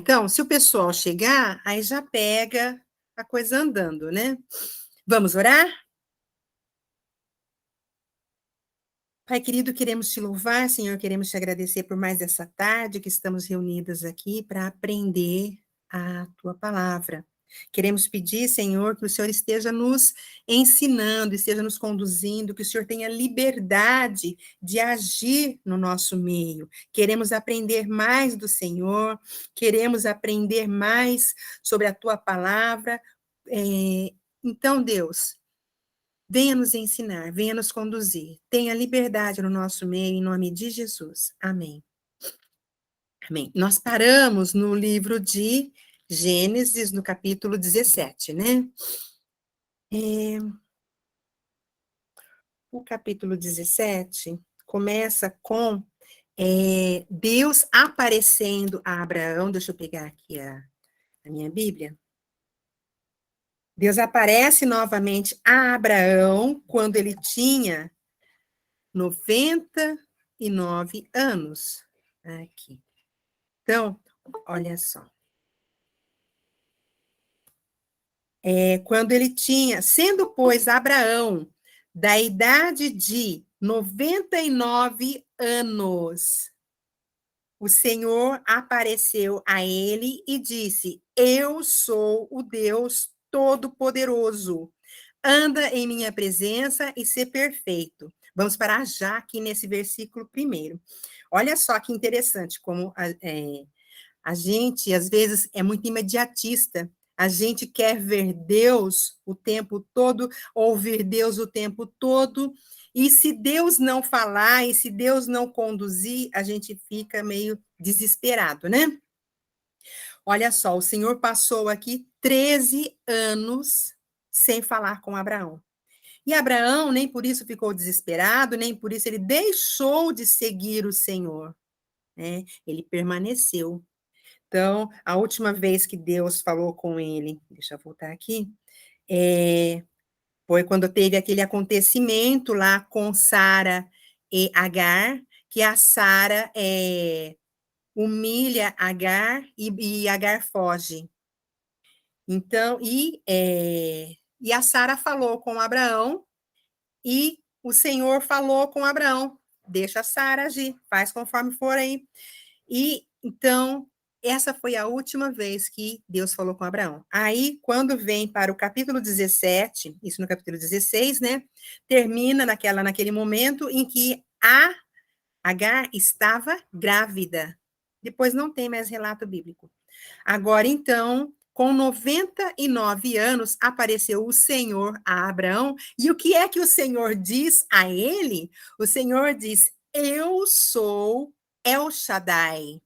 Então, se o pessoal chegar, aí já pega a coisa andando, né? Vamos orar? Pai querido, queremos te louvar, Senhor, queremos te agradecer por mais essa tarde que estamos reunidas aqui para aprender a tua palavra. Queremos pedir, Senhor, que o Senhor esteja nos ensinando, esteja nos conduzindo, que o Senhor tenha liberdade de agir no nosso meio. Queremos aprender mais do Senhor, queremos aprender mais sobre a tua palavra. Então, Deus, venha nos ensinar, venha nos conduzir. Tenha liberdade no nosso meio, em nome de Jesus. Amém. Amém. Nós paramos no livro de Gênesis, no capítulo 17, né? O capítulo 17 começa com Deus aparecendo a Abraão. Deixa eu pegar aqui a minha Bíblia. Deus aparece novamente a Abraão quando ele tinha 99 anos. Aqui. Então, olha só. Quando ele tinha, sendo, pois, Abraão, da idade de 99 anos, o Senhor apareceu a ele e disse: Eu sou o Deus Todo-Poderoso. Anda em minha presença e ser perfeito. Vamos parar já aqui nesse versículo primeiro. Olha só que interessante como a gente, às vezes, é muito imediatista. A gente quer ver Deus o tempo todo, ouvir Deus o tempo todo, e se Deus não falar, e se Deus não conduzir, a gente fica meio desesperado, né? Olha só, o Senhor passou aqui 13 anos sem falar com Abraão. E Abraão nem por isso ficou desesperado, nem por isso ele deixou de seguir o Senhor, né? Ele permaneceu. Então, a última vez que Deus falou com ele, deixa eu voltar aqui, foi quando teve aquele acontecimento lá com Sara e Agar, que a Sara humilha Agar e Agar foge. Então, e a Sara falou com Abraão e o Senhor falou com Abraão, deixa a Sara agir, faz conforme for aí. E então, essa foi a última vez que Deus falou com Abraão. Aí, quando vem para o capítulo 17, isso no capítulo 16, né? Termina naquele momento em que a Agar estava grávida. Depois não tem mais relato bíblico. Agora, então, com 99 anos, apareceu o Senhor a Abraão. E o que é que o Senhor diz a ele? O Senhor diz: Eu sou El Shaddai.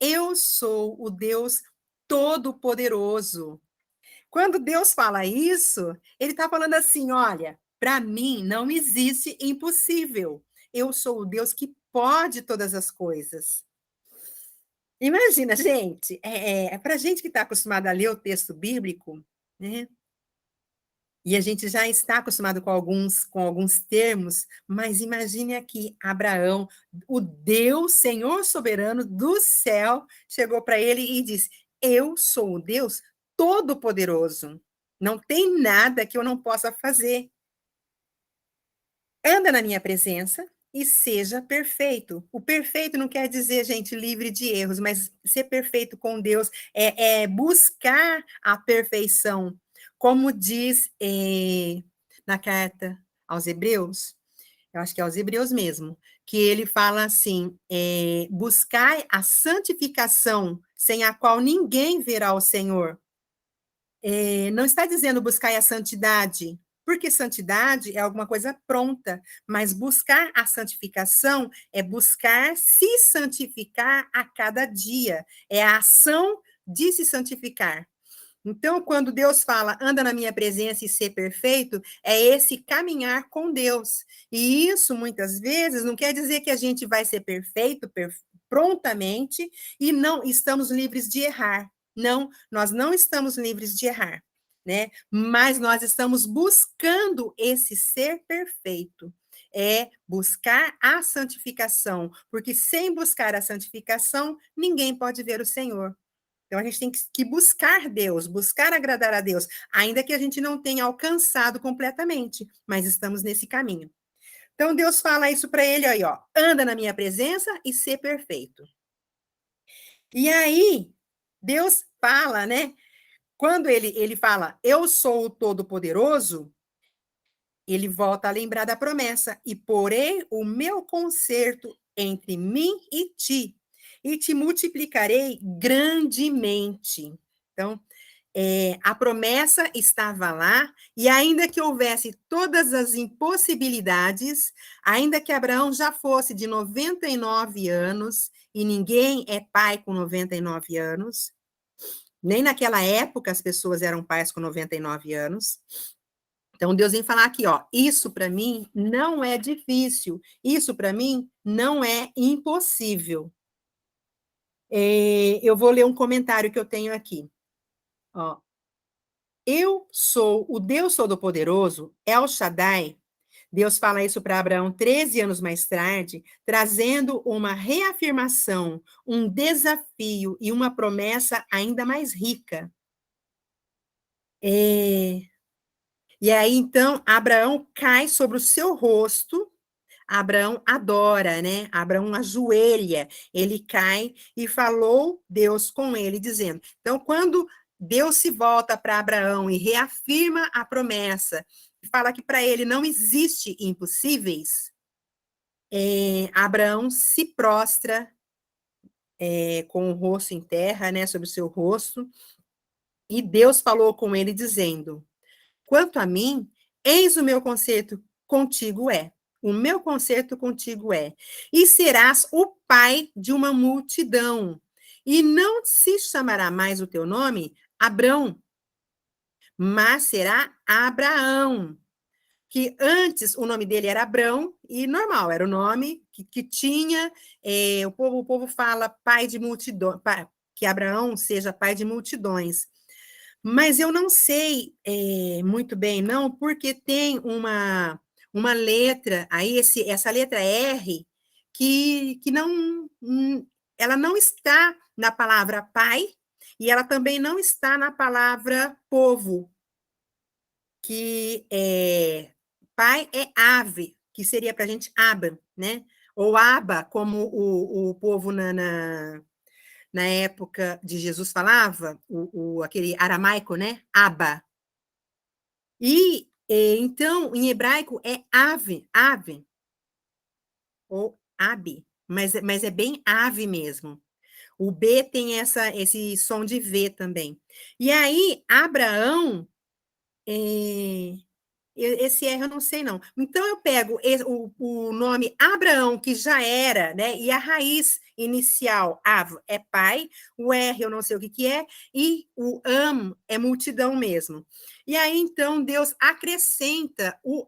Eu sou o Deus Todo-Poderoso. Quando Deus fala isso, ele está falando assim: olha, para mim não existe impossível. Eu sou o Deus que pode todas as coisas. Imagina, gente, para a gente que está acostumado a ler o texto bíblico, né? E a gente já está acostumado com alguns termos, mas imagine aqui, Abraão, o Deus, Senhor soberano do céu, chegou para ele e disse: Eu sou o Deus Todo-Poderoso. Não tem nada que eu não possa fazer. Anda na minha presença e seja perfeito. O perfeito não quer dizer, gente, livre de erros, mas ser perfeito com Deus é buscar a perfeição. Como diz na carta aos Hebreus, eu acho que é aos Hebreus mesmo, que ele fala assim: buscai a santificação, sem a qual ninguém verá o Senhor. Não está dizendo buscar a santidade, porque santidade é alguma coisa pronta, mas buscar a santificação é buscar se santificar a cada dia, é a ação de se santificar. Então, quando Deus fala, anda na minha presença e ser perfeito, é esse caminhar com Deus. E isso, muitas vezes, não quer dizer que a gente vai ser perfeito prontamente e não estamos livres de errar. Não, nós não estamos livres de errar, né? Mas nós estamos buscando esse ser perfeito. É buscar a santificação, porque sem buscar a santificação, ninguém pode ver o Senhor. Então a gente tem que buscar Deus, buscar agradar a Deus, ainda que a gente não tenha alcançado completamente, mas estamos nesse caminho. Então Deus fala isso para ele aí, ó, anda na minha presença e ser perfeito. E aí Deus fala, né? Quando ele fala, eu sou o Todo-Poderoso, ele volta a lembrar da promessa, e porei o meu conserto entre mim e te multiplicarei grandemente. Então, a promessa estava lá, e ainda que houvesse todas as impossibilidades, ainda que Abraão já fosse de 99 anos, e ninguém é pai com 99 anos, nem naquela época as pessoas eram pais com 99 anos. Então Deus vem falar aqui, ó, isso para mim não é difícil, isso para mim não é impossível. Eu vou ler um comentário que eu tenho aqui. Ó, eu sou o Deus Todo-Poderoso, El Shaddai. Deus fala isso para Abraão 13 anos mais tarde, trazendo uma reafirmação, um desafio e uma promessa ainda mais rica. E aí, então, Abraão cai sobre o seu rosto, Abraão adora, né? Abraão ajoelha, ele cai e falou Deus com ele, dizendo. Então, quando Deus se volta para Abraão e reafirma a promessa, e fala que para ele não existe impossíveis, Abraão se prostra com o rosto em terra, né? Sobre o seu rosto, e Deus falou com ele, dizendo: quanto a mim, eis o meu conserto contigo é. O meu conserto contigo é. E serás o pai de uma multidão. E não se chamará mais o teu nome Abrão, mas será Abraão. Que antes o nome dele era Abrão, e normal, era o nome que tinha. O povo fala pai de multidão, que Abraão seja pai de multidões. Mas eu não sei muito bem, não, porque tem uma letra, aí essa letra R, que não, ela não está na palavra pai, e ela também não está na palavra povo, que pai é ave, que seria para a gente aba, né? Ou aba, como o povo na época de Jesus falava, aquele aramaico, né? Aba. Então, em hebraico é ave, ou abe, mas é bem ave mesmo. O B tem esse som de V também. E aí, Abraão, esse R eu não sei não. Então eu pego o nome Abraão, que já era, né? E a raiz inicial, Av, é pai, o R eu não sei o que é, e o é multidão mesmo. E aí, então, Deus acrescenta o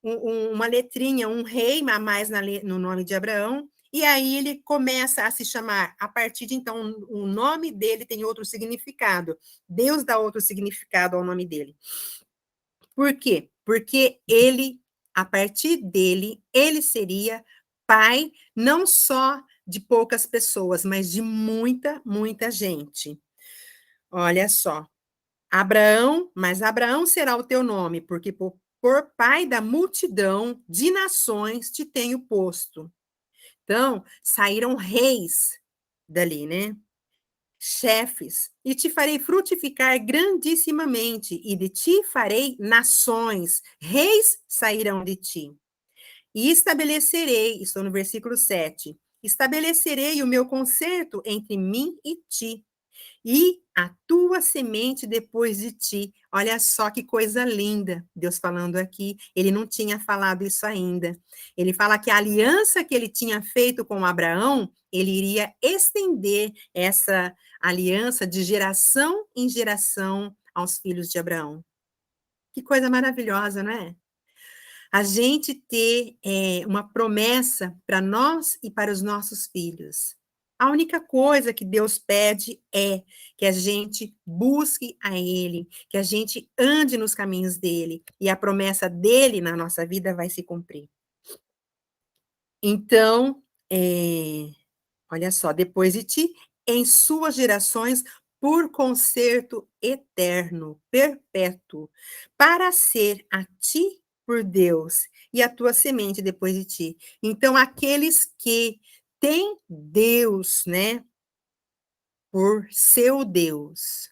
uma letrinha, um rei a mais no nome de Abraão, e aí ele começa a se chamar, a partir de então, o nome dele tem outro significado. Deus dá outro significado ao nome dele. Por quê? Porque ele, a partir dele, ele seria pai não só de poucas pessoas, mas de muita, muita gente. Olha só. Mas Abraão será o teu nome, porque por pai da multidão de nações te tenho posto. Então, saíram reis dali, né? Chefes, e te farei frutificar grandissimamente, e de ti farei nações, reis sairão de ti. E estabelecerei, estou no versículo 7, estabelecerei o meu concerto entre mim e ti, e a tua semente depois de ti. Olha só que coisa linda, Deus falando aqui. Ele não tinha falado isso ainda. Ele fala que a aliança que ele tinha feito com Abraão, ele iria estender essa aliança de geração em geração aos filhos de Abraão. Que coisa maravilhosa, não é? A gente ter uma promessa para nós e para os nossos filhos. A única coisa que Deus pede é que a gente busque a Ele, que a gente ande nos caminhos dele, e a promessa dele na nossa vida vai se cumprir. Então, olha só, depois de ti, em suas gerações por concerto eterno, perpétuo, para ser a ti por Deus e a tua semente depois de ti. Então, aqueles que têm Deus, né, por seu Deus,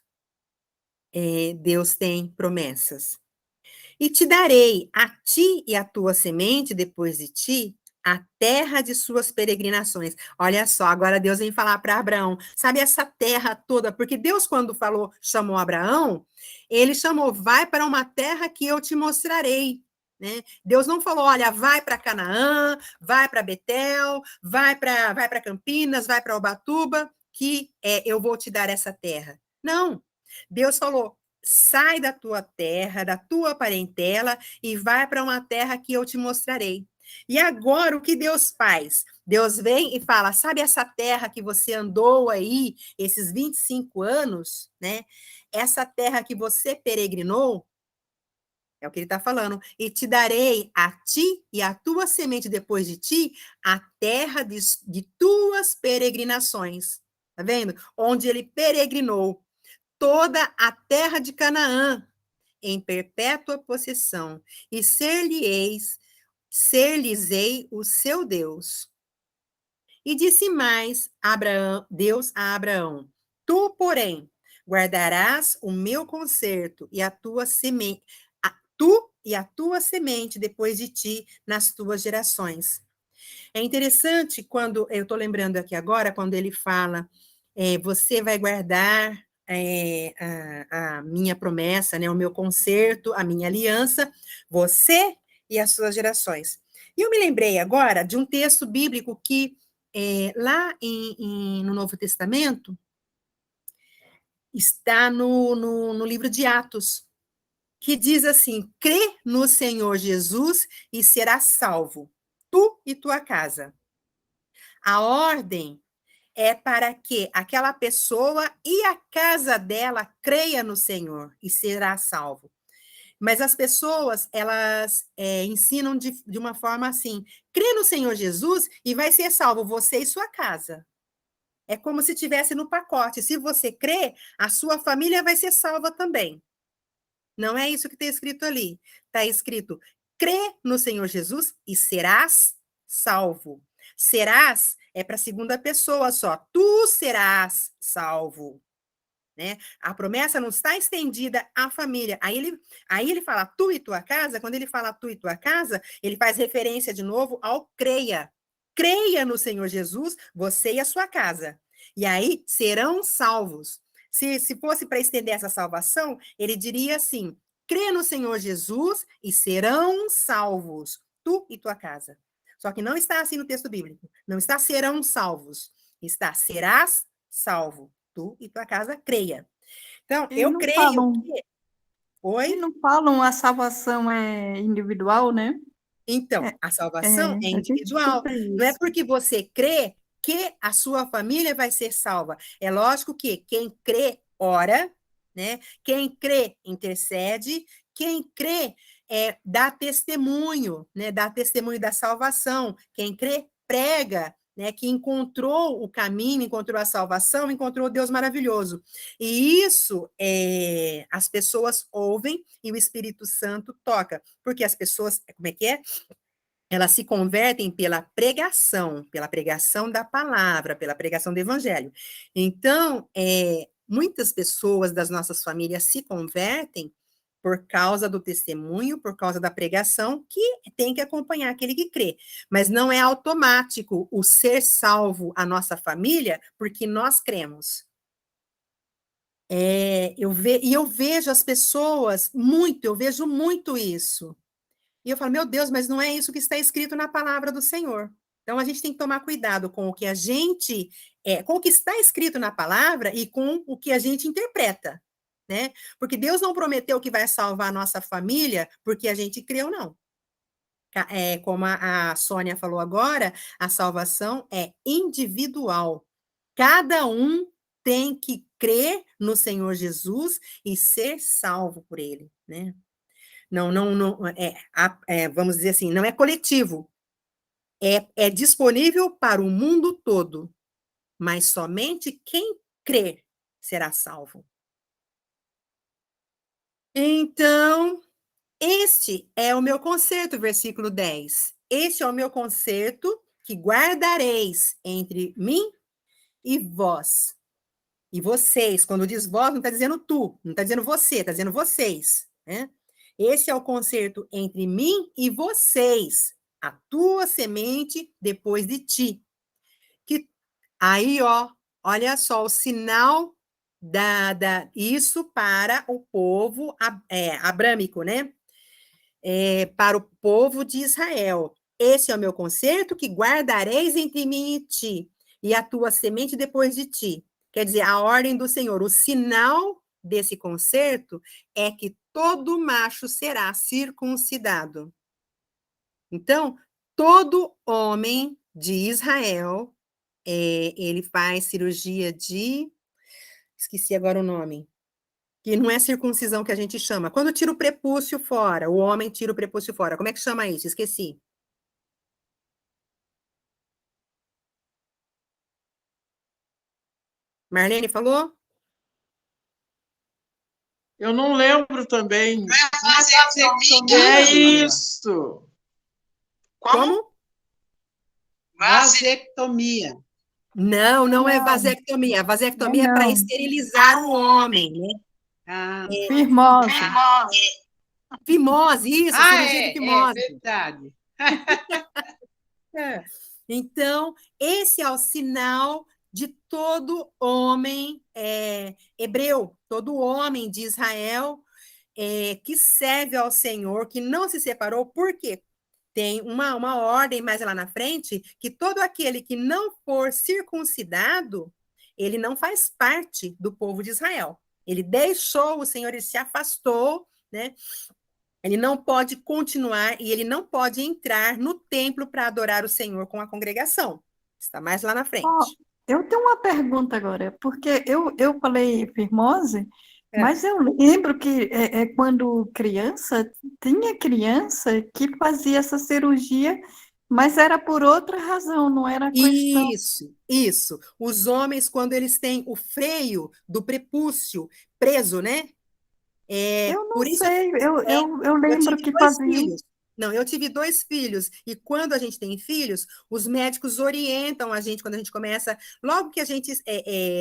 Deus tem promessas. E te darei a ti e a tua semente depois de ti a terra de suas peregrinações. Olha só, agora Deus vem falar para Abraão. Sabe essa terra toda? Porque Deus, quando falou, chamou Abraão, ele chamou, vai para uma terra que eu te mostrarei. Né? Deus não falou, olha, vai para Canaã, vai para Betel, vai para Campinas, vai para Ubatuba, que eu vou te dar essa terra. Não. Deus falou, sai da tua terra, da tua parentela e vai para uma terra que eu te mostrarei. E agora o que Deus faz? Deus vem e fala: sabe essa terra que você andou aí esses 25 anos, né? Essa terra que você peregrinou, é o que ele está falando, e te darei a ti e a tua semente depois de ti a terra de tuas peregrinações. Tá vendo? Onde ele peregrinou toda a terra de Canaã em perpétua possessão, e ser-lhes-ei o seu Deus. E disse mais Deus a Abraão: tu, porém, guardarás o meu concerto e a tua semente, tu e a tua semente depois de ti nas tuas gerações. É interessante quando, eu estou lembrando aqui agora, quando ele fala, você vai guardar a minha promessa, né, o meu concerto, a minha aliança, você e as suas gerações. E eu me lembrei agora de um texto bíblico que, lá no Novo Testamento, está no livro de Atos, que diz assim: crê no Senhor Jesus e serás salvo, tu e tua casa. A ordem é para que aquela pessoa e a casa dela creia no Senhor e será salvo. Mas as pessoas, elas ensinam de uma forma assim: crê no Senhor Jesus e vai ser salvo você e sua casa. É como se tivesse no pacote. Se você crê, a sua família vai ser salva também. Não é isso que está escrito ali. Está escrito: crê no Senhor Jesus e serás salvo. Serás é para a segunda pessoa só. Tu serás salvo. Né? A promessa não está estendida à família. Aí ele fala tu e tua casa. Quando ele fala tu e tua casa, ele faz referência de novo ao creia. Creia no Senhor Jesus, você e a sua casa. E aí serão salvos. Se fosse para estender essa salvação, ele diria assim: crê no Senhor Jesus e serão salvos, tu e tua casa. Só que não está assim no texto bíblico. Não está serão salvos. Está serás salvo, tu e tua casa creia. Então, E eu não creio falam, que. e Oi? não falam a salvação é individual, né? Então, É, a salvação é a gente individual. escuta Não é isso. porque você crê que a sua família vai ser salva. É lógico que quem crê, ora, né? Quem crê, intercede. Quem crê, dá testemunho, né? Dá testemunho da salvação. Quem crê, prega, né? Que encontrou o caminho, encontrou a salvação, encontrou o Deus maravilhoso. E isso, as pessoas ouvem e o Espírito Santo toca. Porque as pessoas, como é que é? Elas se convertem pela pregação da palavra, pela pregação do evangelho. Então, muitas pessoas das nossas famílias se convertem por causa do testemunho, por causa da pregação, que tem que acompanhar aquele que crê. Mas não é automático o ser salvo a nossa família, porque nós cremos. E eu vejo as pessoas muito, eu vejo muito isso. E eu falo, meu Deus, mas não é isso que está escrito na palavra do Senhor. Então a gente tem que tomar cuidado com o que a gente, com o que está escrito na palavra e com o que a gente interpreta, né? Porque Deus não prometeu que vai salvar a nossa família porque a gente creu, não. Como a Sônia falou agora, a salvação é individual. Cada um tem que crer no Senhor Jesus e ser salvo por ele, né? Não, não, não vamos dizer assim, não é coletivo, é disponível para o mundo todo. mas somente quem crer será salvo. Então, este é o meu concerto, versículo 10. Este é o meu concerto que guardareis entre mim e vós. E vocês, quando diz vós, não está dizendo tu, não está dizendo você, está dizendo vocês. Né? Esse é o concerto entre mim e vocês, a tua semente depois de ti. Que aí, ó, olha só, o sinal isso para o povo abrâmico, né? Para o povo de Israel. Esse é o meu concerto que guardareis entre mim e ti, e a tua semente depois de ti. Quer dizer, a ordem do Senhor, o sinal desse concerto é que todo macho será circuncidado. Então, todo homem de Israel, ele faz cirurgia de... Esqueci agora o nome. Que não é circuncisão que a gente chama. Quando tira o prepúcio fora, o homem tira o prepúcio fora. Como é que chama isso? Esqueci. Marlene falou? Eu não lembro também. É isso. Como? Vasectomia. Não é vasectomia. A vasectomia é para esterilizar o homem, né? Fimose. Fimose, isso, cirurgia de fimose. É verdade. Então, esse é o sinal de todo homem hebreu, todo homem de Israel que serve ao Senhor, que não se separou, por quê? Tem uma ordem mais lá na frente, que todo aquele que não for circuncidado, ele não faz parte do povo de Israel. Ele deixou o Senhor, ele se afastou, né? Ele não pode continuar e ele não pode entrar no templo para adorar o Senhor com a congregação. Está mais lá na frente. Eu tenho uma pergunta agora, porque eu falei fimose, mas eu lembro que quando criança, tinha criança que fazia essa cirurgia, mas era por outra razão, não era questão... Isso. Os homens, quando eles têm o freio do prepúcio preso, né? Eu não por isso, sei, eu lembro que fazia. Não, eu tive 2 filhos, e quando a gente tem filhos, os médicos orientam a gente, quando a gente começa, logo que a gente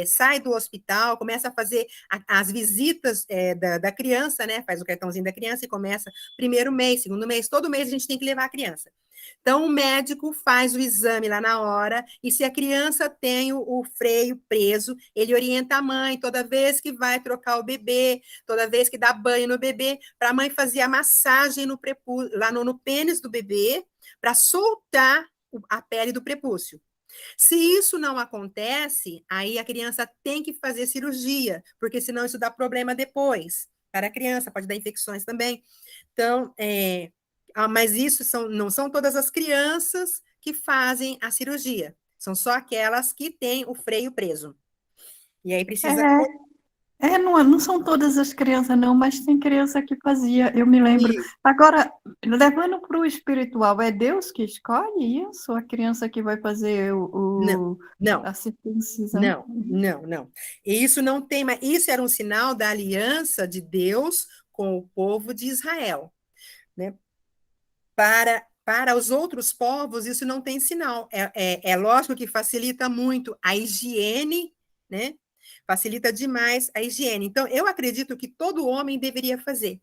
sai do hospital, começa a fazer as visitas da criança, né? Faz o cartãozinho da criança e começa primeiro mês, segundo mês, todo mês a gente tem que levar a criança. Então, o médico faz o exame lá na hora, e se a criança tem o freio preso, ele orienta a mãe, toda vez que vai trocar o bebê, toda vez que dá banho no bebê, para a mãe fazer a massagem lá no pênis do bebê, para soltar a pele do prepúcio. Se isso não acontece, aí a criança tem que fazer cirurgia, porque senão isso dá problema depois. Para a criança, pode dar infecções também. Então, mas isso não são todas as crianças que fazem a cirurgia. São só aquelas que têm o freio preso. E aí precisa... Não são todas as crianças, não, mas tem criança que fazia, eu me lembro. Agora, levando para o espiritual, é Deus que escolhe isso? Ou a criança que vai fazer a circuncisão? Não. E isso não tem, mas isso era um sinal da aliança de Deus com o povo de Israel, né? Para os outros povos, isso não tem sinal. É lógico que facilita muito a higiene, né? Facilita demais a higiene. Então, eu acredito que todo homem deveria fazer.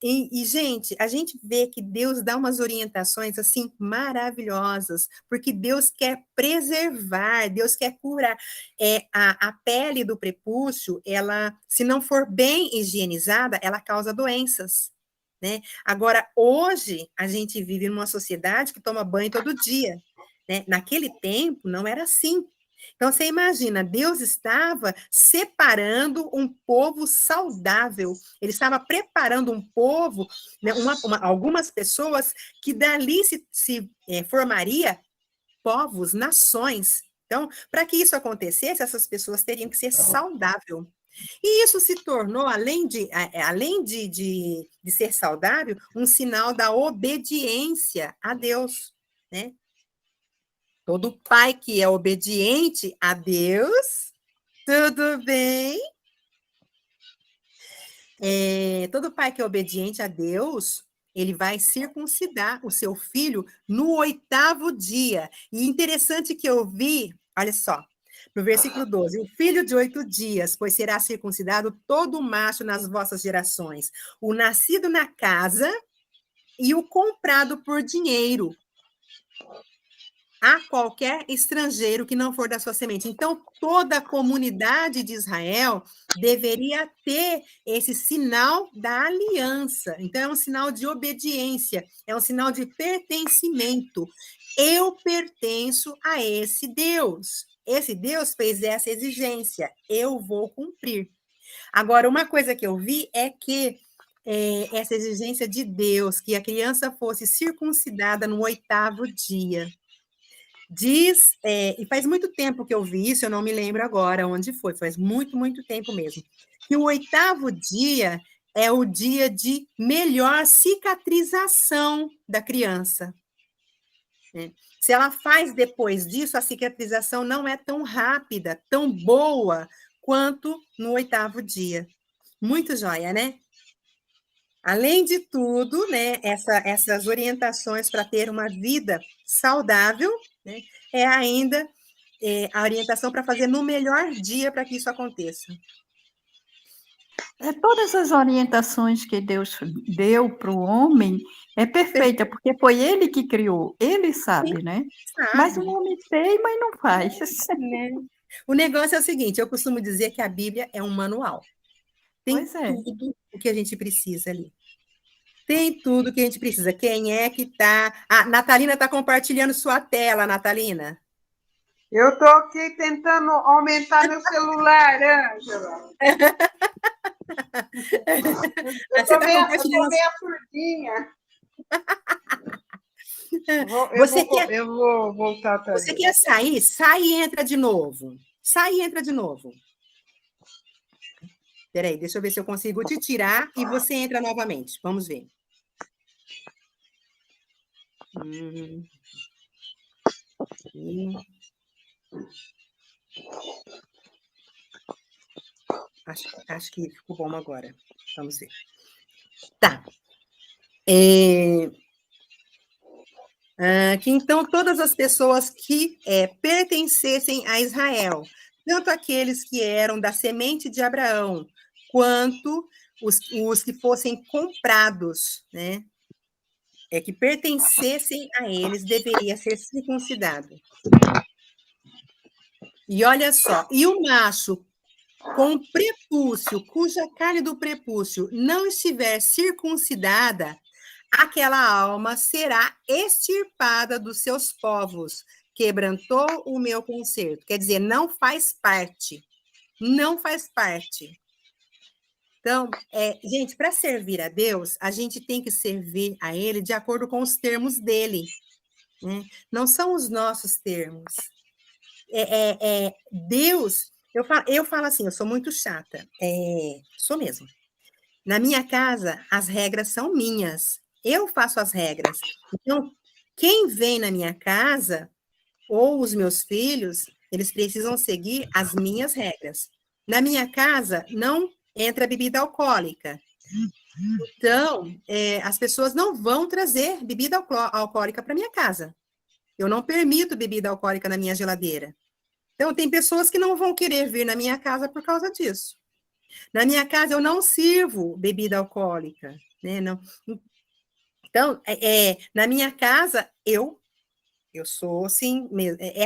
E, gente, a gente vê que Deus dá umas orientações, assim, maravilhosas, porque Deus quer preservar, Deus quer curar. A pele do prepúcio, ela, se não for bem higienizada, ela causa doenças, né? Agora, hoje, a gente vive numa sociedade que toma banho todo dia, né? Naquele tempo, não era assim. Então, você imagina, Deus estava separando um povo saudável, ele estava preparando um povo, né, algumas pessoas que dali se formaria povos, nações. Então, para que isso acontecesse, essas pessoas teriam que ser saudáveis. E isso se tornou, além de ser saudável, um sinal da obediência a Deus, né? Todo pai que é obediente a Deus, tudo bem? Todo pai que é obediente a Deus, ele vai circuncidar o seu filho no 8º dia. E interessante que eu vi, olha só, no versículo 12: o filho de 8 dias, pois será circuncidado todo macho nas vossas gerações, o nascido na casa e o comprado por dinheiro a qualquer estrangeiro que não for da sua semente. Então, toda a comunidade de Israel deveria ter esse sinal da aliança. Então, é um sinal de obediência, é um sinal de pertencimento. Eu pertenço a esse Deus. Esse Deus fez essa exigência. Eu vou cumprir. Agora, uma coisa que eu vi é que essa exigência de Deus, que a criança fosse circuncidada no 8º dia. Diz, e faz muito tempo que eu vi isso, eu não me lembro agora onde foi, faz muito, muito tempo mesmo, que o 8º dia é o dia de melhor cicatrização da criança. Se ela faz depois disso, a cicatrização não é tão rápida, tão boa, quanto no 8º dia. Muito joia, né? Além de tudo, né, essas orientações para ter uma vida saudável, né, é ainda a orientação para fazer no melhor dia para que isso aconteça. Todas as orientações que Deus deu para o homem é perfeita, porque foi ele que criou, ele sabe, né? Sabe, Mas o homem teima e não faz. né? O negócio é o seguinte, eu costumo dizer que a Bíblia é um manual. Tem Pois é. tudo o que a gente precisa ali. Tem tudo o que a gente precisa. Quem é que está... A Natalina está compartilhando sua tela, Natalina. Eu estou aqui tentando aumentar meu celular, Ângela. Eu estou bem a furdinha. Eu vou voltar atrás. Você quer sair? Sai e entra de novo. Sai e entra de novo. Espera aí, deixa eu ver se eu consigo te tirar e você entra novamente. Vamos ver. Acho que ficou bom agora. Vamos ver. Tá. Que então todas as pessoas que pertencessem a Israel, tanto aqueles que eram da semente de Abraão, quanto os que fossem comprados, né? Que pertencessem a eles, deveria ser circuncidado. E olha só, e o macho com prepúcio, cuja carne do prepúcio não estiver circuncidada, aquela alma será extirpada dos seus povos, quebrantou o meu concerto. Quer dizer, não faz parte. Não faz parte. Então, gente, para servir a Deus, a gente tem que servir a Ele de acordo com os termos dele. Né? Não são os nossos termos. Deus, eu falo assim, eu sou muito chata. Sou mesmo. Na minha casa, as regras são minhas. Eu faço as regras. Então, quem vem na minha casa, ou os meus filhos, eles precisam seguir as minhas regras. Na minha casa, não entra bebida alcoólica. Então, as pessoas não vão trazer bebida alcoólica para minha casa. Eu não permito bebida alcoólica na minha geladeira. Então, tem pessoas que não vão querer vir na minha casa por causa disso. Na minha casa, eu não sirvo bebida alcoólica. Né? Não. Então, na minha casa, eu sou assim,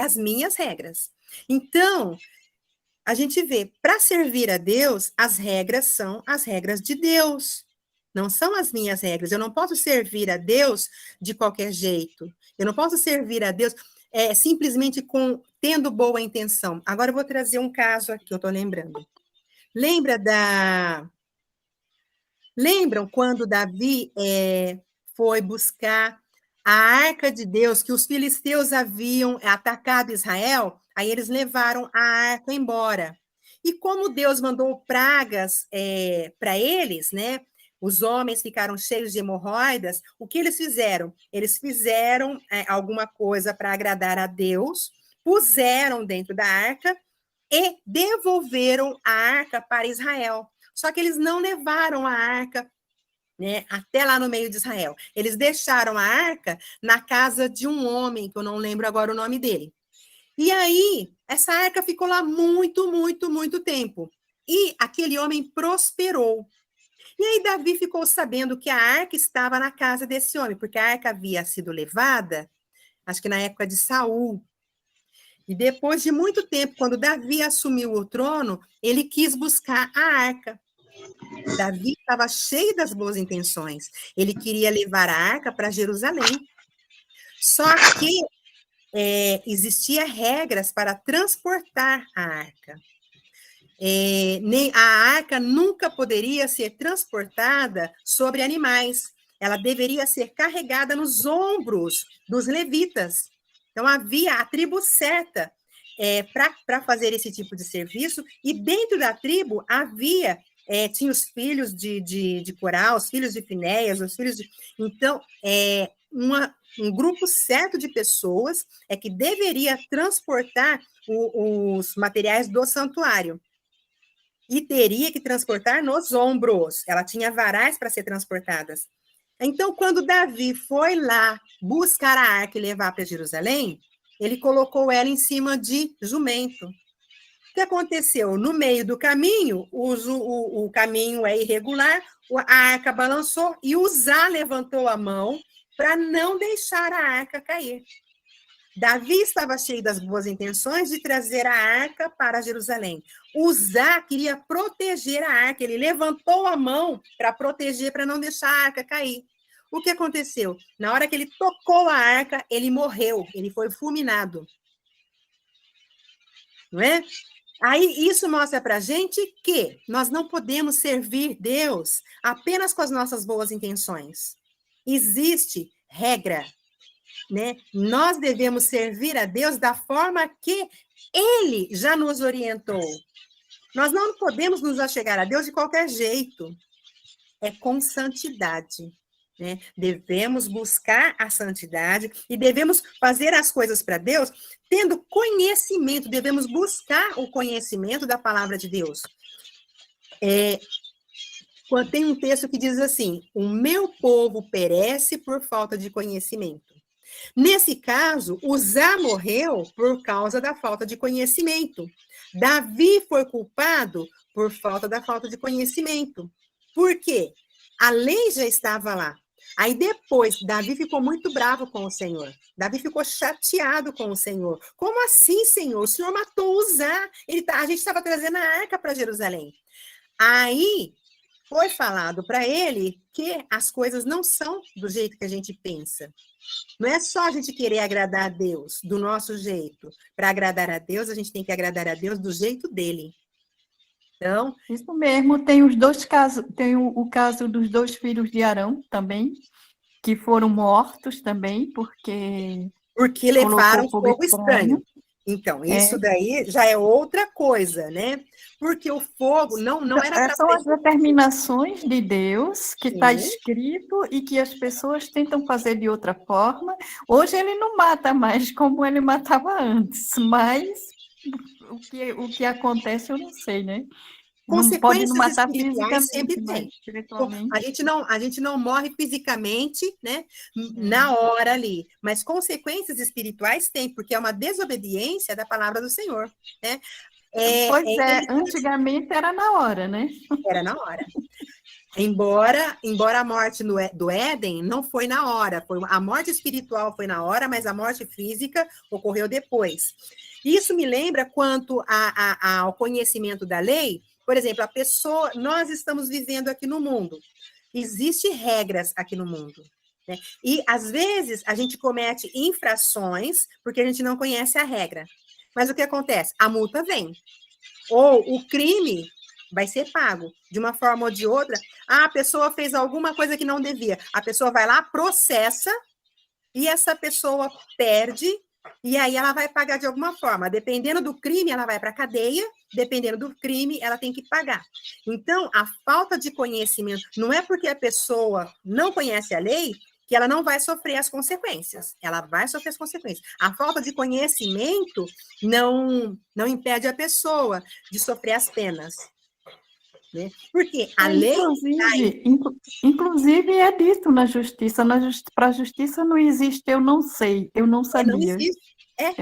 as minhas regras. Então, a gente vê, para servir a Deus, as regras são as regras de Deus. Não são as minhas regras. Eu não posso servir a Deus de qualquer jeito. Eu não posso servir a Deus simplesmente tendo boa intenção. Agora eu vou trazer um caso aqui, eu estou lembrando. Lembram quando Davi foi buscar a arca de Deus, que os filisteus haviam atacado Israel? Aí eles levaram a arca embora. E como Deus mandou pragas para eles, né? os homens ficaram cheios de hemorroidas, o que eles fizeram? Eles fizeram alguma coisa para agradar a Deus, puseram dentro da arca e devolveram a arca para Israel. Só que eles não levaram a arca, né, até lá no meio de Israel. Eles deixaram a arca na casa de um homem, que eu não lembro agora o nome dele. E aí, essa arca ficou lá muito, muito, muito tempo. E aquele homem prosperou. E aí Davi ficou sabendo que a arca estava na casa desse homem, porque a arca havia sido levada, acho que na época de Saul. E depois de muito tempo, quando Davi assumiu o trono, ele quis buscar a arca. Davi estava cheio das boas intenções. Ele queria levar a arca para Jerusalém. Só que existia regras para transportar a arca. A arca nunca poderia ser transportada sobre animais. Ela deveria ser carregada nos ombros dos levitas. Então, havia a tribo certa para fazer esse tipo de serviço, e dentro da tribo havia, tinha os filhos de Corá, os filhos de Finéias, os filhos de... Então, um grupo certo de pessoas que deveria transportar os materiais do santuário. E teria que transportar nos ombros. Ela tinha varais para ser transportadas. Então, quando Davi foi lá buscar a arca e levar para Jerusalém, ele colocou ela em cima de jumento. O que aconteceu? No meio do caminho, o caminho é irregular, a arca balançou e Uzá levantou a mão para não deixar a arca cair. Davi estava cheio das boas intenções de trazer a arca para Jerusalém. Uzá queria proteger a arca, ele levantou a mão para proteger, para não deixar a arca cair. O que aconteceu? Na hora que ele tocou a arca, ele morreu, ele foi fulminado. Não é? Aí isso mostra para a gente que nós não podemos servir Deus apenas com as nossas boas intenções. Existe regra, né? Nós devemos servir a Deus da forma que Ele já nos orientou. Nós não podemos nos achegar a Deus de qualquer jeito. É com santidade. Né? Devemos buscar a santidade e devemos fazer as coisas para Deus tendo conhecimento, devemos buscar o conhecimento da palavra de Deus. Tem um texto que diz assim: o meu povo perece por falta de conhecimento. Nesse caso, Uzá morreu por causa da falta de conhecimento. Davi foi culpado por falta de conhecimento. Por quê? A lei já estava lá. Aí depois, Davi ficou muito bravo com o Senhor. Davi ficou chateado com o Senhor. Como assim, Senhor? O Senhor matou Uzá. A gente estava trazendo a arca para Jerusalém. Aí foi falado para ele que as coisas não são do jeito que a gente pensa. Não é só a gente querer agradar a Deus do nosso jeito. Para agradar a Deus, a gente tem que agradar a Deus do jeito dele. Então, isso mesmo, tem os dois casos, tem o caso dos dois filhos de Arão também, que foram mortos também, porque levaram fogo estranho. Então, isso daí já é outra coisa, né? Porque o fogo não era para... São as determinações de Deus que está escrito e que as pessoas tentam fazer de outra forma. Hoje ele não mata mais como ele matava antes, mas o que acontece eu não sei, né? Consequências não matar espirituais sempre tem. A gente não morre fisicamente, né, na hora ali, mas consequências espirituais tem, porque é uma desobediência da palavra do Senhor, né? Antigamente era na hora, né? Era na hora. Embora a morte do Éden não foi na hora, a morte espiritual foi na hora, mas a morte física ocorreu depois. Isso me lembra quanto ao conhecimento da lei. Por exemplo, nós estamos vivendo aqui no mundo. Existem regras aqui no mundo. Né? E, às vezes, a gente comete infrações porque a gente não conhece a regra. Mas o que acontece? A multa vem. Ou o crime vai ser pago de uma forma ou de outra. A pessoa fez alguma coisa que não devia. A pessoa vai lá, processa, e essa pessoa perde, e aí ela vai pagar de alguma forma. Dependendo do crime, ela vai para a cadeia, dependendo do crime, ela tem que pagar. Então, a falta de conhecimento, não é porque a pessoa não conhece a lei que ela não vai sofrer as consequências. Ela vai sofrer as consequências. A falta de conhecimento não impede a pessoa de sofrer as penas. Né? Porque a lei... Inclusive é dito na justiça. Para a justiça não existe eu não sei, eu não sabia. Não existe.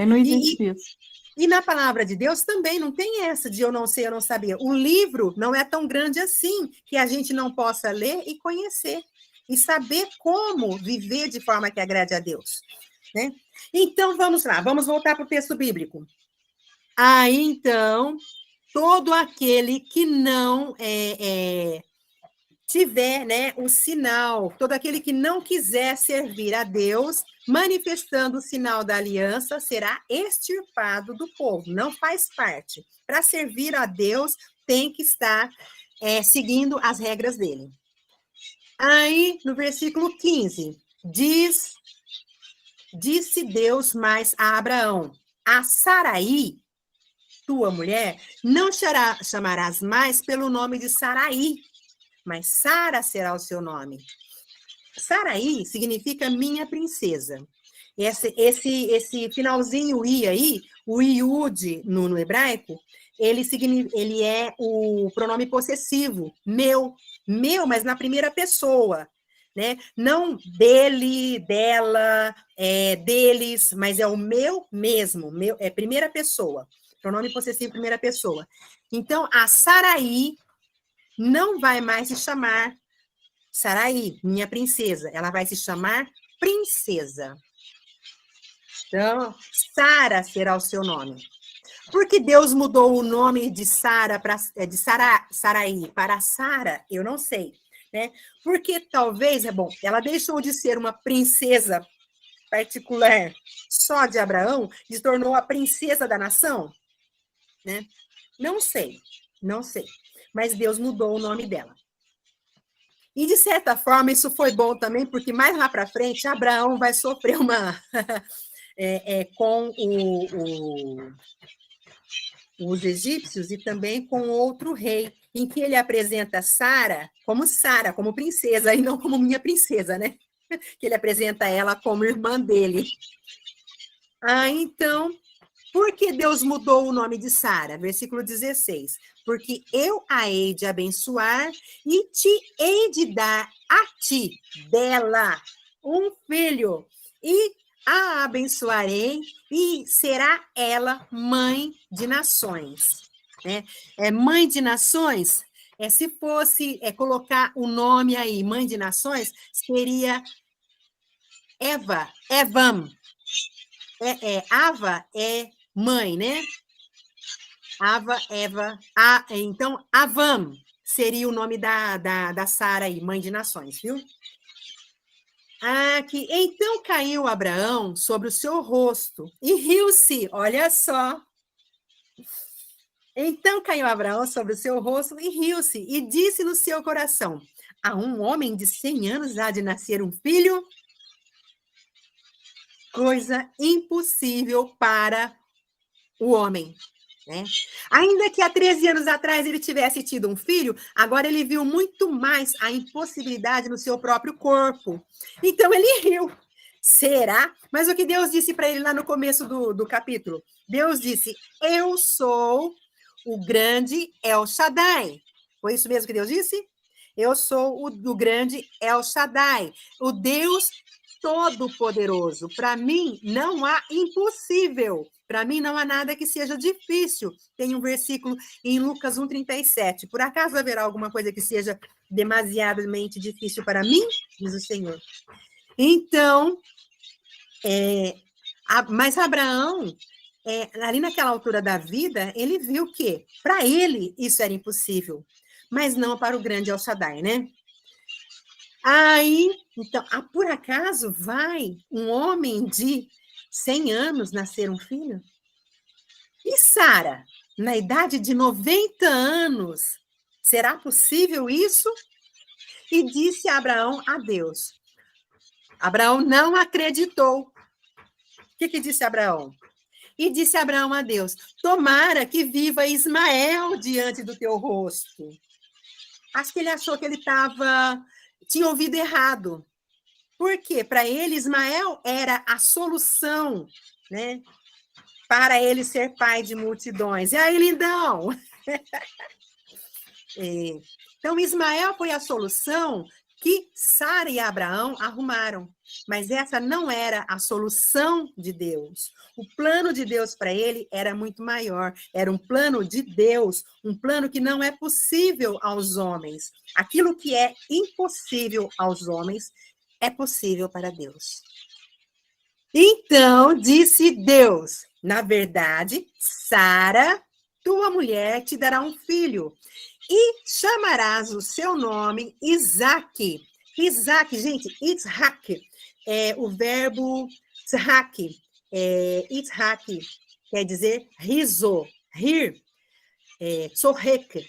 Não existe isso. E na palavra de Deus também não tem essa de eu não sei, eu não sabia. O livro não é tão grande assim que a gente não possa ler e conhecer. E saber como viver de forma que agrade a Deus. Né? Então, vamos lá. Vamos voltar para o texto bíblico. Aí, então, todo aquele que não tiver, né, o sinal, todo aquele que não quiser servir a Deus, manifestando o sinal da aliança, será extirpado do povo, não faz parte. Para servir a Deus, tem que estar seguindo as regras dele. Aí, no versículo 15, disse Deus mais a Abraão, a Saraí, tua mulher, não chamarás mais pelo nome de Saraí, mas Sara será o seu nome. Saraí significa minha princesa. Esse finalzinho I aí, o Iud no hebraico, ele é o pronome possessivo, meu, mas na primeira pessoa, né? Não dele, dela, deles, mas é o meu mesmo, meu, é primeira pessoa, pronome possessivo, primeira pessoa. Então, a Saraí não vai mais se chamar Saraí, minha princesa, ela vai se chamar princesa. Então, Sara será o seu nome. Por que Deus mudou o nome de Sara de Saraí para Sara? Eu não sei, né? Porque talvez, ela deixou de ser uma princesa particular só de Abraão e se tornou a princesa da nação, né? Não sei. Mas Deus mudou o nome dela. E, de certa forma, isso foi bom também, porque mais lá para frente, Abraão vai sofrer uma... com os egípcios e também com outro rei, em que ele apresenta Sara, como princesa, e não como minha princesa, né? Que ele apresenta ela como irmã dele. Então, por que Deus mudou o nome de Sara? Versículo 16. Porque eu a hei de abençoar e te hei de dar a ti, dela, um filho, e a abençoarei e será ela mãe de nações. Mãe de nações, se fosse colocar o nome aí, mãe de nações, seria Evam. Ava é mãe, né? Eva. Então, Avam seria o nome da Sara aí, mãe de nações, viu? Aqui, então caiu Abraão sobre o seu rosto e riu-se, olha só. Então caiu Abraão sobre o seu rosto e riu-se e disse no seu coração, a um homem de 100 anos há de nascer um filho? Coisa impossível para o homem. Né? Ainda que há 13 anos atrás ele tivesse tido um filho, agora ele viu muito mais a impossibilidade no seu próprio corpo. Então ele riu. Será? Mas o que Deus disse para ele lá no começo do capítulo? Deus disse, eu sou o grande El Shaddai. Foi isso mesmo que Deus disse? Eu sou o grande El Shaddai, o Deus Todo-Poderoso. Para mim, não há impossível. Para mim, não há nada que seja difícil. Tem um versículo em Lucas 1,37. Por acaso haverá alguma coisa que seja demasiadamente difícil para mim? Diz o Senhor. Então, mas Abraão, ali naquela altura da vida, ele viu que, para ele, isso era impossível. Mas não para o grande El Shaddai, né? Aí, então, por acaso vai um homem de 100 anos nascer um filho? E Sara, na idade de 90 anos, será possível isso? E disse Abraão a Deus. Abraão não acreditou. O que disse Abraão? E disse Abraão a Deus: tomara que viva Ismael diante do teu rosto. Acho que ele achou que ele tinha ouvido errado. Por quê? Para ele, Ismael era a solução, né? Para ele ser pai de multidões. E aí, lindão? Então, Ismael foi a solução que Sara e Abraão arrumaram. Mas essa não era a solução de Deus. O plano de Deus para ele era muito maior. Era um plano de Deus, um plano que não é possível aos homens. Aquilo que é impossível aos homens é possível para Deus. Então, disse Deus: na verdade, Sara, tua mulher, te dará um filho, e chamarás o seu nome Isaque. Isaque, gente, Itzhak, o verbo tzhak, Itzhak, quer dizer riso, rir, tzorek,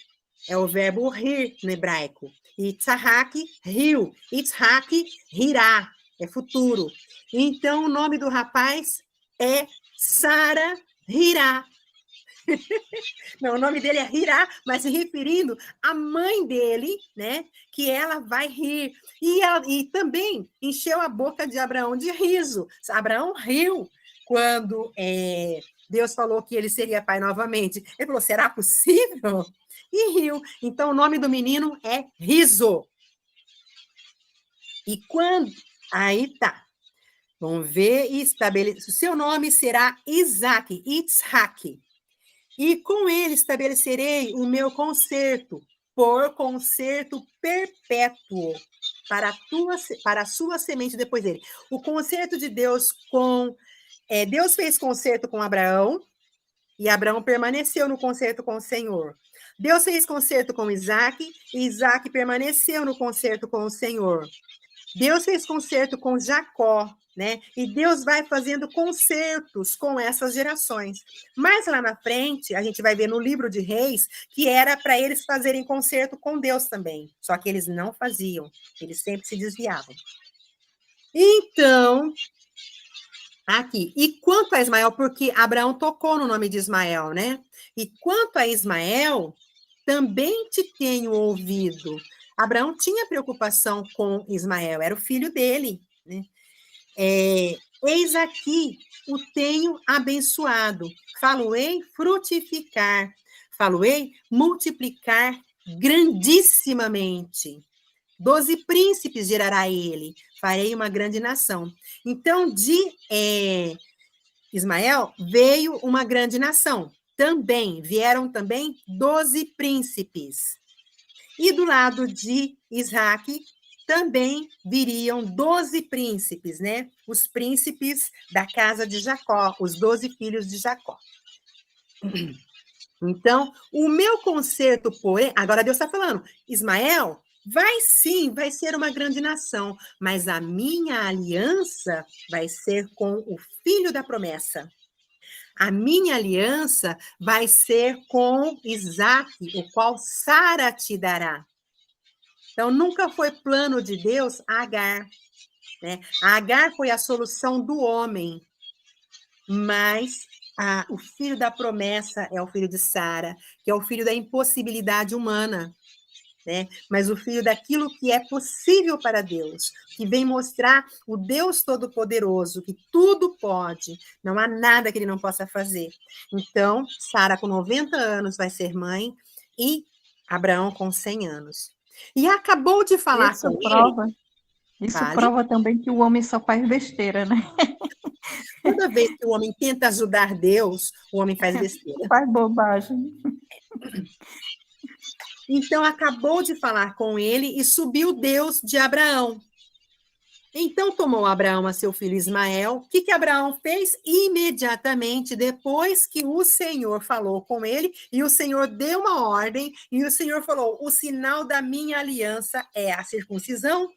é o verbo rir no hebraico. Itzhak, riu, Itzhak, rirá, é futuro. Então, o nome do rapaz é Sara Rirá. Não, o nome dele é Rirá, mas se referindo à mãe dele, né? Que ela vai rir. E também encheu a boca de Abraão de riso. Abraão riu quando Deus falou que ele seria pai novamente. Ele falou: será possível? E riu. Então, o nome do menino é Riso. E quando... Aí tá. Vamos ver e estabelecer. O seu nome será Isaque, Itzhak. E com ele estabelecerei o meu concerto, por concerto perpétuo para a sua semente depois dele. O concerto de Deus com... Deus fez concerto com Abraão, e Abraão permaneceu no concerto com o Senhor. Deus fez concerto com Isaque, e Isaque permaneceu no concerto com o Senhor. Deus fez concerto com Jacó, né? E Deus vai fazendo concertos com essas gerações. Mas lá na frente, a gente vai ver no livro de Reis que era para eles fazerem concerto com Deus também. Só que eles não faziam, eles sempre se desviavam. Então, aqui. E quanto a Ismael, porque Abraão tocou no nome de Ismael, né? E quanto a Ismael, também te tenho ouvido. Abraão tinha preocupação com Ismael, era o filho dele, né? Eis aqui o tenho abençoado, falo-ei frutificar, falo-ei multiplicar grandissimamente. 12 príncipes gerará ele, farei uma grande nação. Então, de Ismael veio uma grande nação. Vieram também 12 príncipes. E do lado de Isaque, também viriam 12 príncipes, né? Os príncipes da casa de Jacó, os 12 filhos de Jacó. Então, o meu concerto, porém, agora Deus está falando, Ismael vai ser uma grande nação, mas a minha aliança vai ser com o filho da promessa. A minha aliança vai ser com Isaque, o qual Sara te dará. Então, nunca foi plano de Deus a Agar, né? A Agar foi a solução do homem, mas o filho da promessa é o filho de Sara, que é o filho da impossibilidade humana, né? Mas o filho daquilo que é possível para Deus, que vem mostrar o Deus Todo-Poderoso, que tudo pode, não há nada que ele não possa fazer. Então, Sara com 90 anos vai ser mãe e Abraão com 100 anos. E acabou de falar Isso com prova, ele. isso Fale. prova também que o homem só faz besteira, né? Toda vez que o homem tenta ajudar Deus, o homem faz besteira. Faz bobagem. Então, acabou de falar com ele e subiu Deus de Abraão. Então, tomou Abraão a seu filho Ismael. O que Abraão fez? Imediatamente, depois que o Senhor falou com ele, e o Senhor deu uma ordem, e o Senhor falou, o sinal da minha aliança é a circuncisão.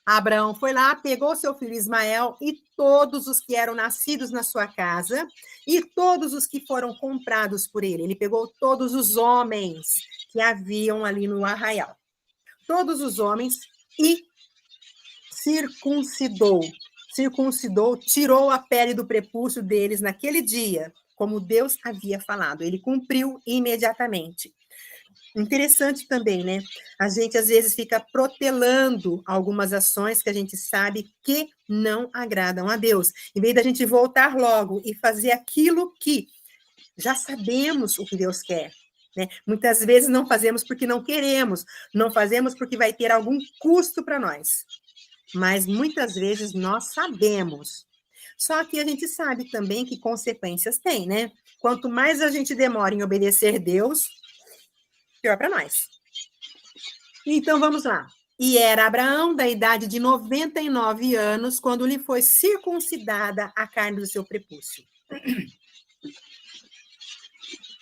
Abraão foi lá, pegou seu filho Ismael e todos os que eram nascidos na sua casa e todos os que foram comprados por ele. Ele pegou todos os homens que haviam ali no arraial. Todos os homens e circuncidou. circuncidou, tirou a pele do prepúcio deles naquele dia, como Deus havia falado. Ele cumpriu imediatamente. Interessante também, né? A gente, às vezes, fica protelando algumas ações que a gente sabe que não agradam a Deus. Em vez da gente voltar logo e fazer aquilo que já sabemos o que Deus quer, né? Muitas vezes não fazemos porque não queremos, não fazemos porque vai ter algum custo para nós. Mas muitas vezes nós sabemos. Só que a gente sabe também que consequências tem, né? Quanto mais a gente demora em obedecer Deus, pior para nós. Então, vamos lá. E era Abraão da idade de 99 anos, quando lhe foi circuncidada a carne do seu prepúcio.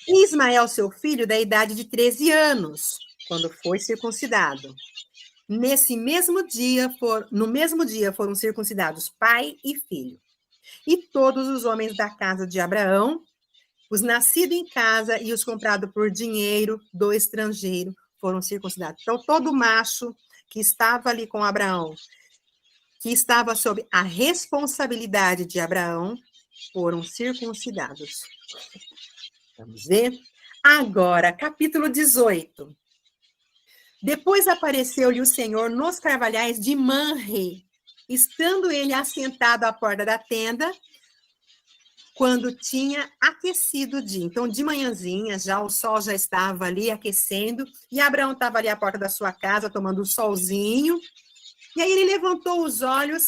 E Ismael, seu filho, da idade de 13 anos, quando foi circuncidado. No mesmo dia foram circuncidados pai e filho. E todos os homens da casa de Abraão, os nascidos em casa e os comprados por dinheiro do estrangeiro, foram circuncidados. Então, todo macho que estava ali com Abraão, que estava sob a responsabilidade de Abraão, foram circuncidados. Vamos ver? Agora, capítulo 18. Depois apareceu-lhe o Senhor nos carvalhais de Manre, estando ele assentado à porta da tenda, quando tinha aquecido o dia. Então, de manhãzinha, o sol já estava ali aquecendo, e Abraão estava ali à porta da sua casa, tomando um solzinho, e aí ele levantou os olhos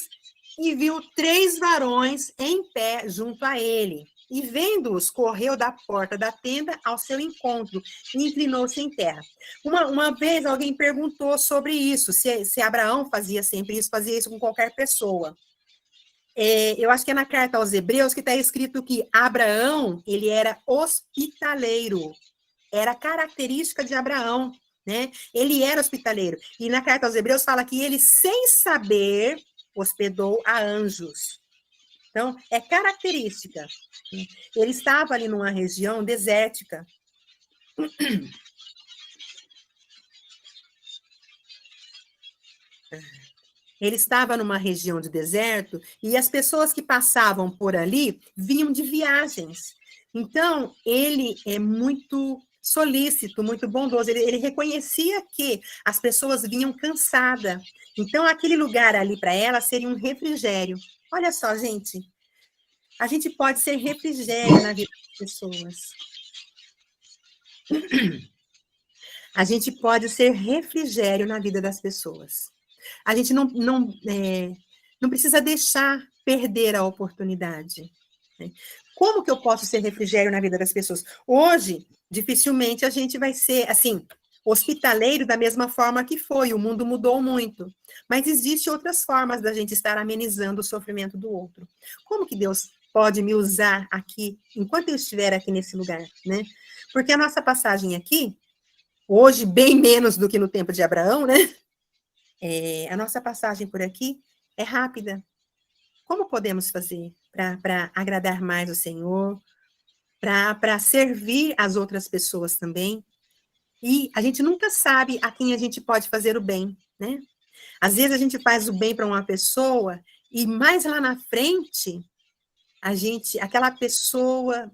e viu 3 varões em pé junto a ele. E vendo-os, correu da porta da tenda ao seu encontro e inclinou-se em terra. Uma vez alguém perguntou sobre isso, se Abraão fazia sempre isso, fazia isso com qualquer pessoa. Eu acho que é na carta aos Hebreus que está escrito que Abraão, ele era hospitaleiro. Era característica de Abraão, né? Ele era hospitaleiro. E na carta aos Hebreus fala que ele, sem saber, hospedou a anjos. Então, é característica. Ele estava ali numa região desértica. Ele estava numa região de deserto e as pessoas que passavam por ali vinham de viagens. Então, ele é muito solícito, muito bondoso. Ele reconhecia que as pessoas vinham cansadas. Então, aquele lugar ali para elas seria um refrigério. Olha só, gente. A gente pode ser refrigério na vida das pessoas. A gente pode ser refrigério na vida das pessoas. A gente não precisa deixar perder a oportunidade. Né? Como que eu posso ser refrigério na vida das pessoas? Hoje, dificilmente a gente vai ser, assim, hospitaleiro da mesma forma que foi. O mundo mudou muito. Mas existem outras formas da gente estar amenizando o sofrimento do outro. Como que Deus pode me usar aqui, enquanto eu estiver aqui nesse lugar, né? Porque a nossa passagem aqui, hoje, bem menos do que no tempo de Abraão, né? A nossa passagem por aqui é rápida. Como podemos fazer para agradar mais o Senhor, para servir as outras pessoas também? E a gente nunca sabe a quem a gente pode fazer o bem, né? Às vezes a gente faz o bem para uma pessoa e mais lá na frente, aquela pessoa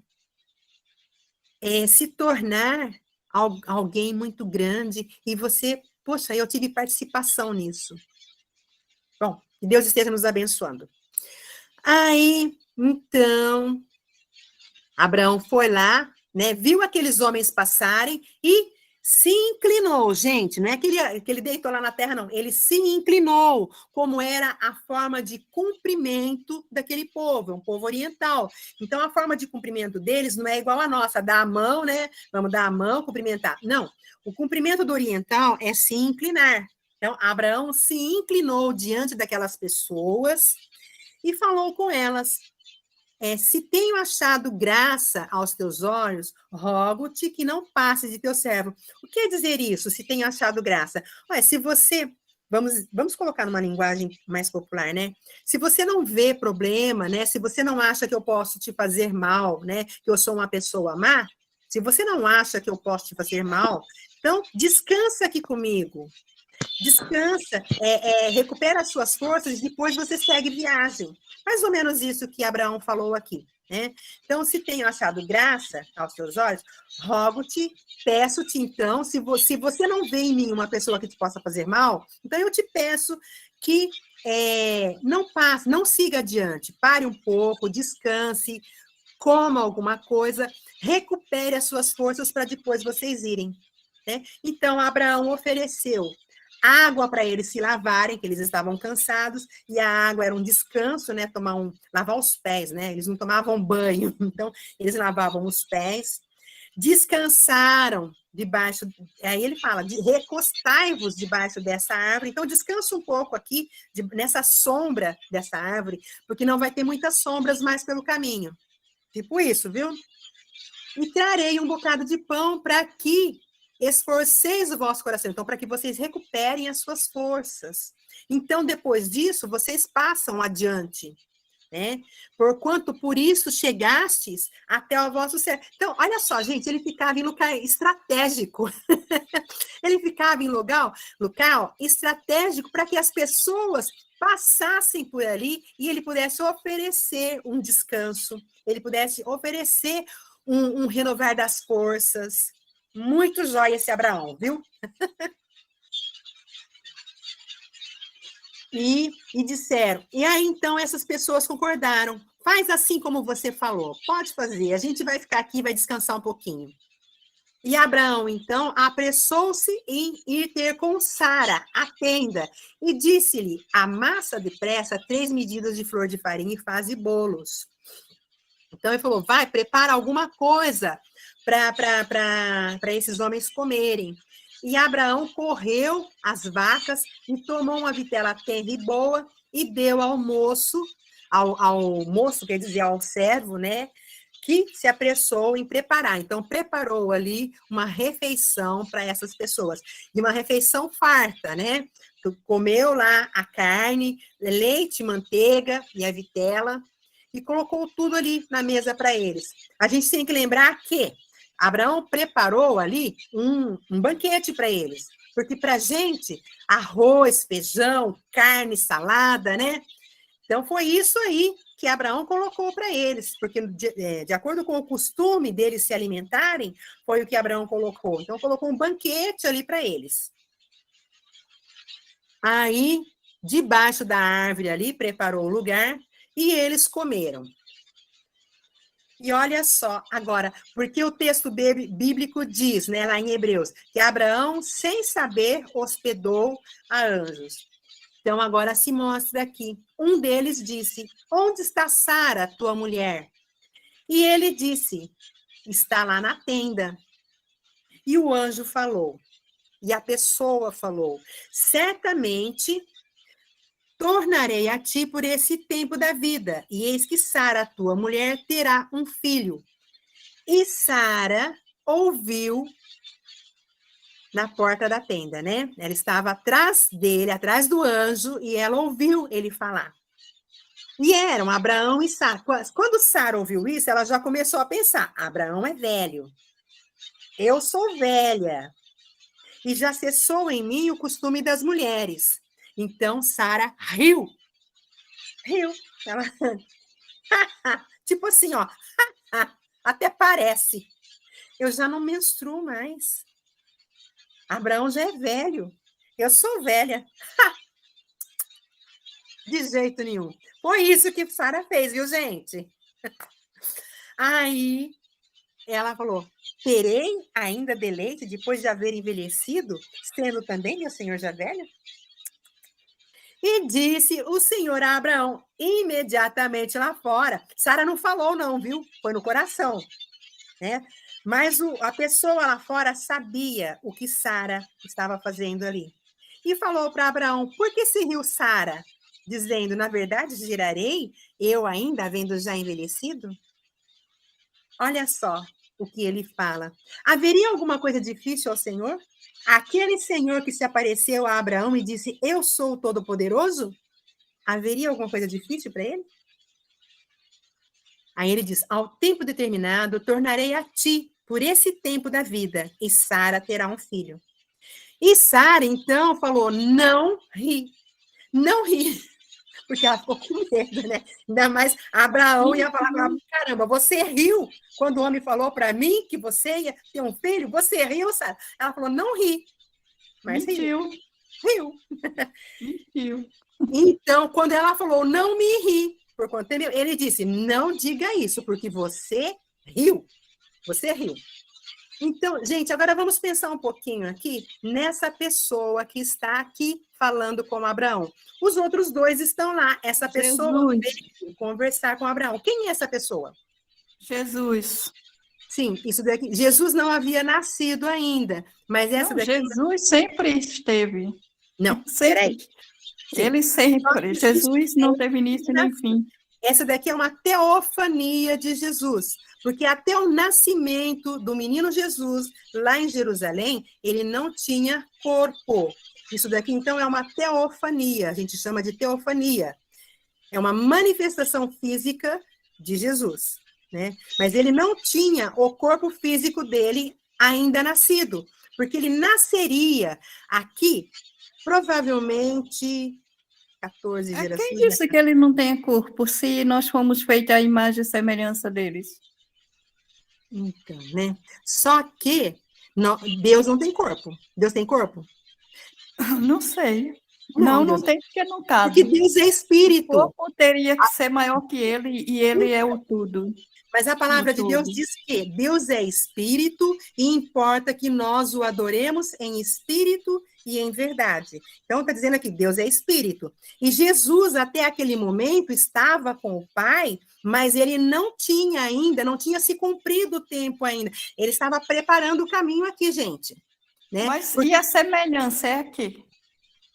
se tornar alguém muito grande e você, poxa, eu tive participação nisso. Bom, que Deus esteja nos abençoando. Aí, então, Abraão foi lá, né, viu aqueles homens passarem e se inclinou, gente, não é que ele deitou lá na terra, não. Ele se inclinou, como era a forma de cumprimento daquele povo, é um povo oriental. Então, a forma de cumprimento deles não é igual a nossa, dar a mão, né? Vamos dar a mão, cumprimentar. Não, o cumprimento do oriental é se inclinar. Então, Abraão se inclinou diante daquelas pessoas e falou com elas. Se tenho achado graça aos teus olhos, rogo-te que não passes de teu servo. O que quer dizer isso, se tenho achado graça? Olha, se você, vamos colocar numa linguagem mais popular, né? Se você não vê problema, né? Se você não acha que eu posso te fazer mal, né? Que eu sou uma pessoa má, se você não acha que eu posso te fazer mal, então descansa aqui comigo. descansa, recupera as suas forças e depois você segue viagem. Mais ou menos isso que Abraão falou aqui, né? Então, se tenho achado graça aos teus olhos, rogo-te, peço-te, então, se você não vê em mim uma pessoa que te possa fazer mal, então eu te peço que não passe, não siga adiante, pare um pouco, descanse, coma alguma coisa, recupere as suas forças para depois vocês irem. Né? Então, Abraão ofereceu água para eles se lavarem, que eles estavam cansados, e a água era um descanso, né? Lavar os pés, né? Eles não tomavam banho, então eles lavavam os pés, descansaram debaixo, aí ele fala, recostai-vos debaixo dessa árvore, então descansa um pouco aqui, nessa sombra dessa árvore, porque não vai ter muitas sombras mais pelo caminho. Tipo isso, viu? E trarei um bocado de pão para que esforceis o vosso coração. Então, para que vocês recuperem as suas forças. Então, depois disso, vocês passam adiante. Né? Porquanto por isso chegastes até o vosso céu. Então, olha só, gente, ele ficava em lugar estratégico. Ele ficava em local estratégico para que as pessoas passassem por ali e ele pudesse oferecer um descanso, ele pudesse oferecer um renovar das forças. Muito jóia esse Abraão, viu? E disseram. E aí, então, essas pessoas concordaram. Faz assim como você falou. Pode fazer. A gente vai ficar aqui e vai descansar um pouquinho. E Abraão, então, apressou-se em ir ter com Sara, a tenda, e disse-lhe, amassa depressa 3 medidas de flor de farinha e faze bolos. Então, ele falou, vai, prepara alguma coisa para esses homens comerem. E Abraão correu às vacas e tomou uma vitela tenra e boa e deu ao moço, quer dizer, ao servo, né? Que se apressou em preparar. Então, preparou ali uma refeição para essas pessoas. E uma refeição farta, né? Comeu lá a carne, leite, manteiga e a vitela, e colocou tudo ali na mesa para eles. A gente tem que lembrar que Abraão preparou ali um banquete para eles. Porque para a gente, arroz, feijão, carne, salada, né? Então, foi isso aí que Abraão colocou para eles, porque de acordo com o costume deles se alimentarem, foi o que Abraão colocou. Então, colocou um banquete ali para eles. Aí, debaixo da árvore ali, preparou o lugar e eles comeram. E olha só, agora, porque o texto bíblico diz, né, lá em Hebreus, que Abraão, sem saber, hospedou a anjos. Então, agora se mostra aqui. Um deles disse, onde está Sara, tua mulher? E ele disse, está lá na tenda. E o anjo falou, e a pessoa falou, certamente tornarei a ti por esse tempo da vida, e eis que Sara, tua mulher, terá um filho. E Sara ouviu na porta da tenda, né? Ela estava atrás dele, atrás do anjo, e ela ouviu ele falar. E eram Abraão e Sara. Quando Sara ouviu isso, ela já começou a pensar, Abraão é velho, eu sou velha, e já cessou em mim o costume das mulheres. Então, Sara riu. Ela... tipo assim, ó, até parece, eu já não menstruo mais. Abraão já é velho. Eu sou velha. De jeito nenhum. Foi isso que Sara fez, viu, gente? Aí ela falou, terei ainda deleite depois de haver envelhecido, sendo também meu senhor já velho? E disse o Senhor a Abraão, imediatamente lá fora. Sara não falou não, viu? Foi no coração, né? Mas a pessoa lá fora sabia o que Sara estava fazendo ali. E falou para Abraão, por que se riu Sara? Dizendo, na verdade, girarei, eu ainda havendo já envelhecido? Olha só o que ele fala. Haveria alguma coisa difícil ao Senhor? Aquele Senhor que se apareceu a Abraão e disse, eu sou o Todo-Poderoso? Haveria alguma coisa difícil para ele? Aí ele diz, ao tempo determinado, tornarei a ti por esse tempo da vida, e Sara terá um filho. E Sara, então, falou, não ri, não ri. Porque ela ficou com medo, né? Ainda mais Abraão ia falar para ela, caramba, você riu quando o homem falou para mim que você ia ter um filho? Você riu, Sara? Ela falou, não ri, mas riu. Mentiu. Então, quando ela falou, não me ri, por conta ele disse, não diga isso, porque você riu. Você riu. Então, gente, agora vamos pensar um pouquinho aqui nessa pessoa que está aqui falando com Abraão. Os outros dois estão lá. Essa pessoa veio conversar com Abraão. Quem é essa pessoa? Jesus. Sim, isso daqui. Jesus não havia nascido ainda, mas essa daqui. Jesus sempre esteve. Não, peraí. Ele sempre. Jesus não teve início nem fim. Essa daqui é uma teofania de Jesus, porque até o nascimento do menino Jesus, lá em Jerusalém, ele não tinha corpo. Isso daqui, então, é uma teofania, a gente chama de teofania. É uma manifestação física de Jesus, né? Mas ele não tinha o corpo físico dele ainda nascido, porque ele nasceria aqui, provavelmente 14 gerações. Quem disse que ele não tem corpo, se nós fomos feitos à imagem e semelhança deles? Então, né? Só que Deus não tem corpo. Deus tem corpo? Não sei. Não tem, porque não cabe. Porque Deus é espírito. O corpo teria que ser maior que ele, e ele é o tudo. Mas a palavra de Deus diz que Deus é espírito e importa que nós o adoremos em espírito e em verdade. Então, está dizendo aqui, Deus é espírito. E Jesus, até aquele momento, estava com o Pai, mas ele não tinha se cumprido o tempo ainda. Ele estava preparando o caminho aqui, gente. Né? Mas e a semelhança é aqui?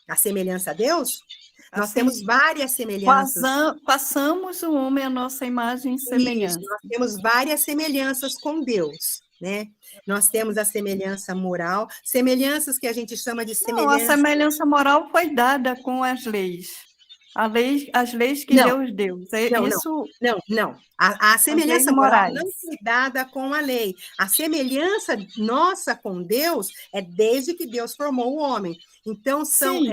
A semelhança a Deus? Assim, nós temos várias semelhanças. Passamos o homem à nossa imagem e semelhança. Isso, nós temos várias semelhanças com Deus, né? Nós temos a semelhança moral, semelhanças que a gente chama de semelhança... Não, a semelhança moral foi dada com as leis. As leis que Deus deu. Não. A semelhança moral não foi dada com a lei. A semelhança nossa com Deus é desde que Deus formou o homem. Então, são...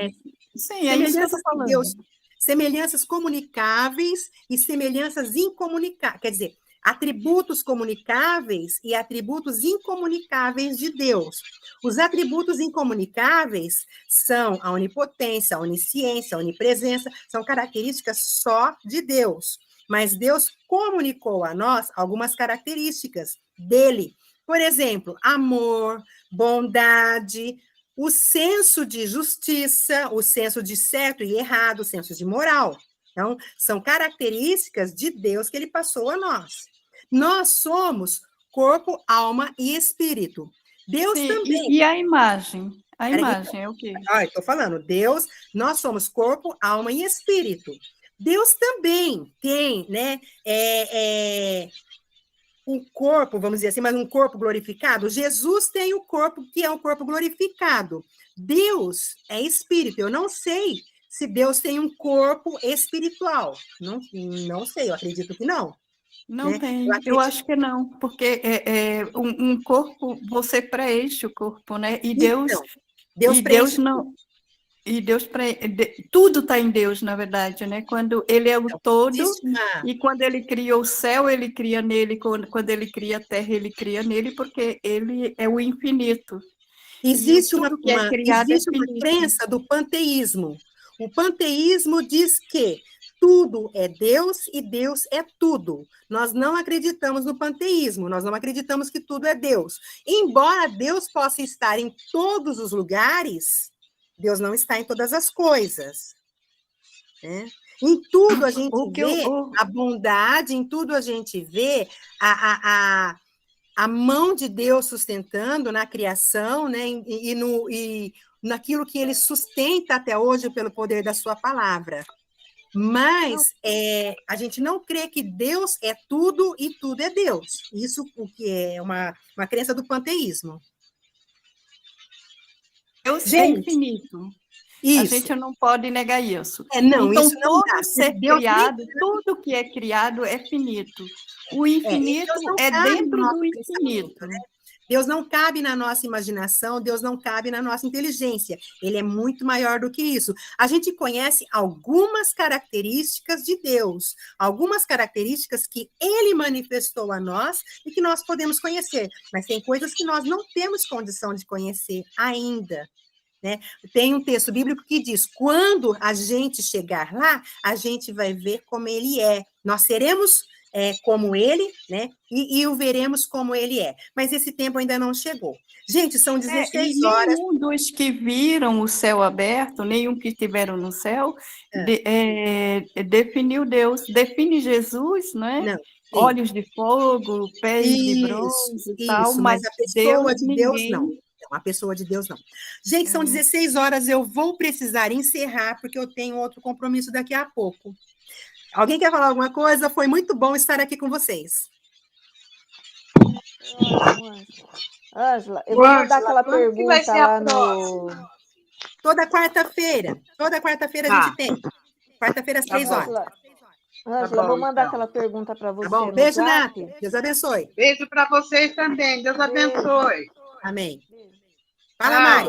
Sim, é isso que eu estou falando. Deus, semelhanças comunicáveis e semelhanças incomunicáveis. Quer dizer, atributos comunicáveis e atributos incomunicáveis de Deus. Os atributos incomunicáveis são a onipotência, a onisciência, a onipresença, são características só de Deus. Mas Deus comunicou a nós algumas características dele. Por exemplo, amor, bondade, o senso de justiça, o senso de certo e errado, o senso de moral. Então, são características de Deus que ele passou a nós. Nós somos corpo, alma e espírito. Deus também... E a imagem? A imagem é o quê? Estou falando, Deus, nós somos corpo, alma e espírito. Deus também tem, né, um corpo, vamos dizer assim, mas um corpo glorificado. Jesus tem o corpo que é um corpo glorificado. Deus é espírito. Eu não sei se Deus tem um corpo espiritual. Não sei, eu acredito que não. Não, né? Tem, eu acho que não, porque um corpo, você preenche o corpo, né? E Deus, então, Deus não... E Deus, tudo está em Deus, na verdade, né? Quando ele é o todo, e quando ele cria o céu, ele cria nele, quando ele cria a terra, ele cria nele, porque ele é o infinito. Existe uma crença do panteísmo. O panteísmo diz que tudo é Deus e Deus é tudo. Nós não acreditamos no panteísmo, nós não acreditamos que tudo é Deus. Embora Deus possa estar em todos os lugares, Deus não está em todas as coisas. Né? Em tudo a gente vê a bondade, em tudo a gente vê a mão de Deus sustentando na criação, né? e naquilo que ele sustenta até hoje pelo poder da sua palavra. Mas a gente não crê que Deus é tudo e tudo é Deus. Isso o que é uma crença do panteísmo. Deus é infinito. Isso. A gente não pode negar isso. Não, então, isso não todo ser criado, tudo que é criado é finito. O infinito é dentro do infinito. Né? Deus não cabe na nossa imaginação, Deus não cabe na nossa inteligência. Ele é muito maior do que isso. A gente conhece algumas características de Deus, algumas características que ele manifestou a nós e que nós podemos conhecer, mas tem coisas que nós não temos condição de conhecer ainda. Né? Tem um texto bíblico que diz: quando a gente chegar lá, a gente vai ver como ele é. Nós seremos como ele, né? E o veremos como ele é. Mas esse tempo ainda não chegou. Gente, são 16 horas. Nenhum dos que viram o céu aberto, nenhum que estiveram no céu, definiu Deus, define Jesus, né? Não. Olhos de fogo, pés de bronze e tal, mas a pessoa de Deus não. ninguém... A pessoa de Deus não. Gente, são 16 horas, eu vou precisar encerrar, porque eu tenho outro compromisso daqui a pouco. Alguém quer falar alguma coisa? Foi muito bom estar aqui com vocês. Ângela, eu vou mandar aquela pergunta lá no... Toda quarta-feira a gente tem. Quarta-feira às 3 horas. Ângela, eu vou mandar aquela pergunta para você. Tá bom? Beijo, Nath. Deus abençoe. Beijo para vocês também. Deus abençoe. Amém. Fala, Mari.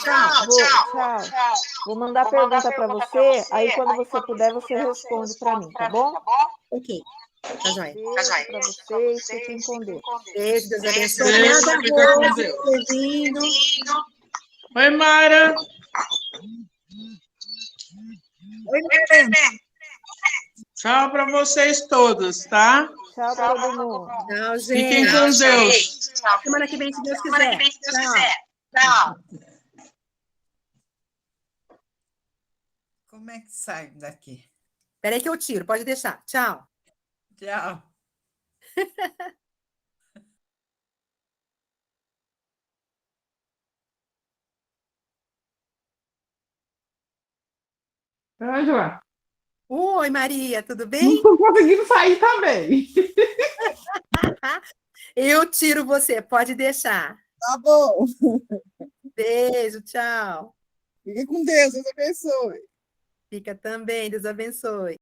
Tchau. Vou mandar a pergunta para você, aí quando você puder, você responde para mim, tá bom? Ok. Tá joia. Beijo para vocês, fiquem com Deus. Beijo, Deus abençoe. Beijo, Oi, Mara. Oi, Mara. Tchau para vocês todos, tá? Tchau para todo mundo. Tchau, gente. Fiquem com Deus. Semana que vem, se Deus quiser. Tchau. Como é que sai daqui? Espera aí que eu tiro, pode deixar. Tchau. Tchau. Ângela, Oi, Maria, tudo bem? não estou conseguindo sair também. Eu tiro você, pode deixar. Tá bom. Beijo, tchau. Fique com Deus, Deus abençoe. Fica também, Deus abençoe.